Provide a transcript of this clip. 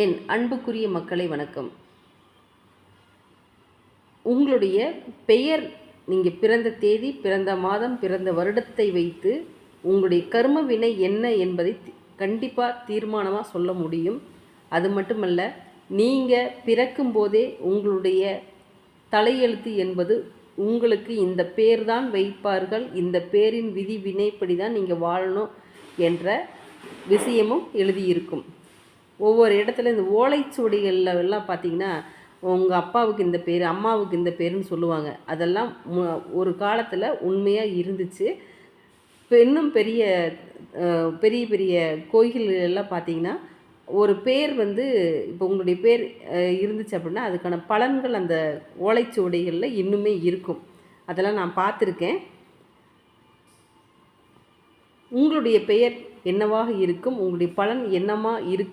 என் அன்புக்குரிய மக்களை வணக்கம். உங்களுடைய பெயர், நீங்கள் பிறந்த தேதி, பிறந்த மாதம், பிறந்த வருடத்தை வைத்து உங்களுடைய கர்ம வினை என்ன என்பதை கண்டிப்பாக தீர்மானமாக சொல்ல முடியும். அது மட்டுமல்ல, நீங்கள் பிறக்கும்போதே உங்களுடைய தலையெழுத்து என்பது உங்களுக்கு இந்த பேர் தான் வைப்பார்கள், இந்த பேரின் விதி வினைப்படி தான் நீங்கள் வாழணும் என்ற விஷயமும் எழுதியிருக்கும். ஒவ்வொரு இடத்துல இந்த ஓலைச்சுவடிகளில் எல்லாம் பார்த்திங்கன்னா, உங்கள் அப்பாவுக்கு இந்த பேர், அம்மாவுக்கு இந்த பேருன்னு சொல்லுவாங்க. அதெல்லாம் ஒரு காலத்தில் உண்மையாக இருந்துச்சு. இப்போ இன்னும் பெரிய பெரிய பெரிய கோயில்களெல்லாம் பார்த்திங்கன்னா, ஒரு பேர் இப்போ உங்களுடைய பேர் இருந்துச்சு அப்படின்னா அதுக்கான பலன்கள் அந்த ஓலைச்சுவடிகளில் இன்னுமே இருக்கும். அதெல்லாம் நான் பார்த்துருக்கேன். உங்களுடைய பெயர் என்னவாக இருக்கும், உங்களுடைய பலன் என்னமா இருக்கும்?